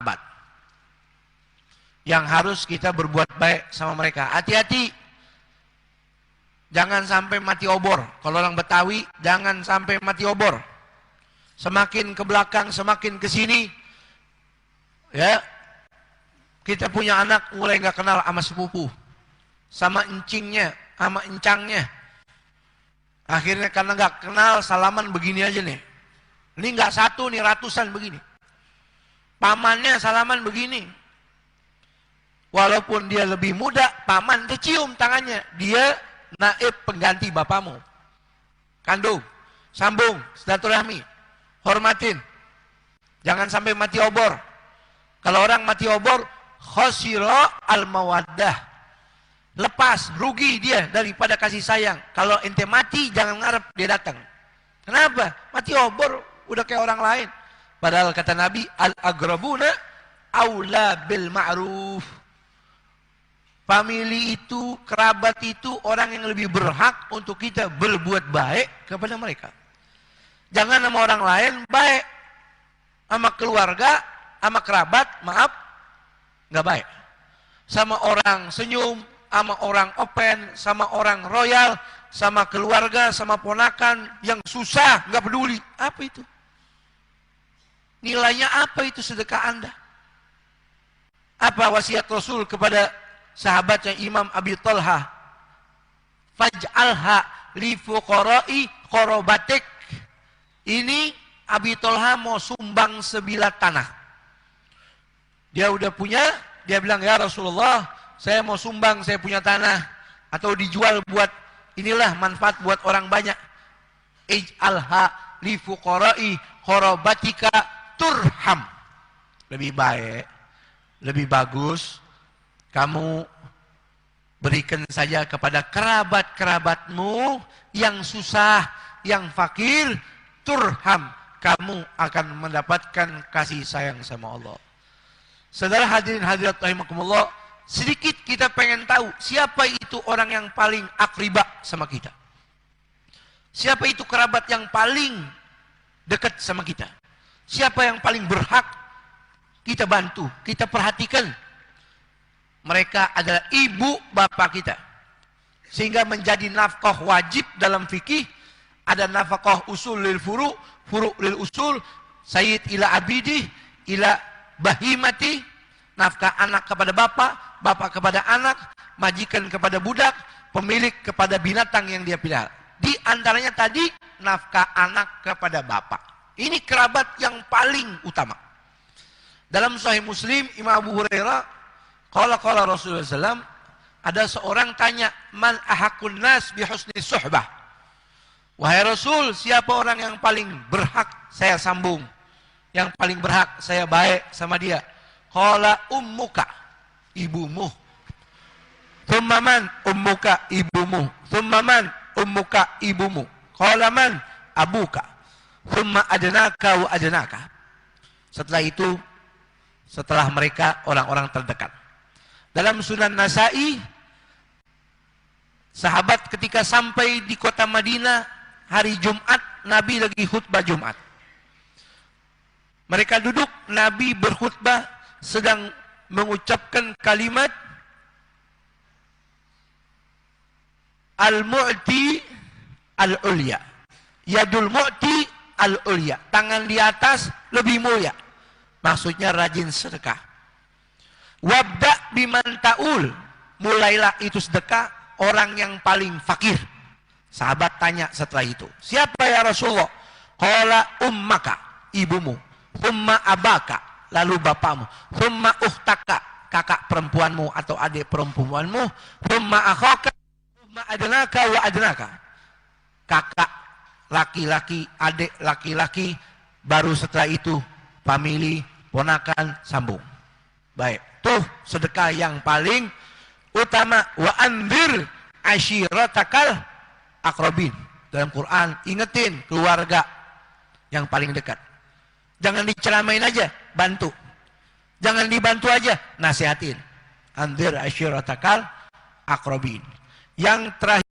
kerabat yang harus kita berbuat baik sama mereka. Hati-hati, jangan sampai mati obor. Kalau orang Betawi, jangan sampai mati obor. Semakin ke belakang, semakin ke sini, ya, kita punya anak mulai nggak kenal sama sepupu, sama encingnya, sama encangnya. Akhirnya karena nggak kenal, salaman begini aja nih. Ini nggak satu nih, ratusan begini. Pamannya salaman begini. Walaupun dia lebih muda, paman cium tangannya. Dia naib pengganti bapamu. Kandung, sambung, silaturahmi, hormatin. Jangan sampai mati obor. Kalau orang mati obor, khosira al-mawaddah. Lepas, rugi dia daripada kasih sayang. Kalau ente mati, jangan ngarep dia datang. Kenapa? Mati obor, udah kayak orang lain. Padahal kata Nabi, al-agrabuna aula bil ma'ruf. Famili itu, kerabat itu orang yang lebih berhak untuk kita berbuat baik kepada mereka. Jangan sama orang lain baik, sama keluarga, sama kerabat, maaf, nggak baik. Sama orang senyum, sama orang open, sama orang royal, sama keluarga, sama ponakan yang susah, nggak peduli. Apa itu? Nilainya apa itu sedekah Anda? Apa wasiat Rasul kepada sahabatnya Imam Abi Thalha? Faj'alha li fuqara'i qarabatik. Ini Abi Thalha mau sumbang sebilah tanah. Dia udah punya, dia bilang, ya Rasulullah, saya mau sumbang, saya punya tanah. Atau dijual buat, inilah manfaat buat orang banyak. Ij'alha li fuqara'i qarabatika turham. Lebih baik, lebih bagus, kamu berikan saja kepada kerabat-kerabatmu yang susah, yang fakir, turham. Kamu akan mendapatkan kasih sayang sama Allah. Saudara hadirin hadirat rahimakumullah, sedikit kita pengen tahu siapa itu orang yang paling akribah sama kita. Siapa itu kerabat yang paling dekat sama kita. Siapa yang paling berhak kita bantu, kita perhatikan. Mereka adalah ibu bapak kita. Sehingga menjadi nafkah wajib dalam fikih. Ada nafkah usul lil furu', furu' lil usul, sayyid ila abidih, ila bahimati. Nafkah anak kepada bapak, bapak kepada anak, majikan kepada budak, pemilik kepada binatang yang dia pelihara. Di antaranya tadi, nafkah anak kepada bapak. Ini kerabat yang paling utama. Dalam Sahih Muslim, Imam Abu Hurairah, Qala Rasulullah SAW, ada seorang tanya, man ahakun nas bihusni suhbah. Wahai Rasul, siapa orang yang paling berhak saya sambung? Yang paling berhak saya baik sama dia? Qala ummuka, ibumu. Thumma man ummuka, ibumu. Thumma man ummuka, ibumu. Qala man abuka. Thumma adnaka wa adnaka. Setelah itu, setelah mereka orang-orang terdekat. Dalam Sunan Nasa'i, sahabat ketika sampai di kota Madinah hari Jumat, Nabi lagi khutbah Jumat. Mereka duduk, Nabi berkhutbah sedang mengucapkan kalimat Al-Mu'ti Al-Ulya. Yadul Mu'ti Al-Ulya. Tangan di atas lebih mulia. Maksudnya rajin sedekah. Wabda biman ta'ul. Mulailah itu sedekah orang yang paling fakir. Sahabat tanya setelah itu, siapa ya Rasulullah? Qala ummaka, ibumu. Thumma abaka, lalu bapamu. Thumma uhtaka, kakak perempuanmu atau adik perempuanmu. Thumma akhaka, thumma adnaka wa adnaka. Kakak laki-laki, adik laki-laki. Baru setelah itu famili, ponakan, sambung. Baik, tuh sedekah yang paling utama. Wa anzir ashiratakal akrobin. Dalam Quran, ingetin keluarga yang paling dekat. Jangan diceramain aja, bantu. Jangan dibantu aja, nasihatin. Anzir ashiratakal akrobin. Yang terakhir,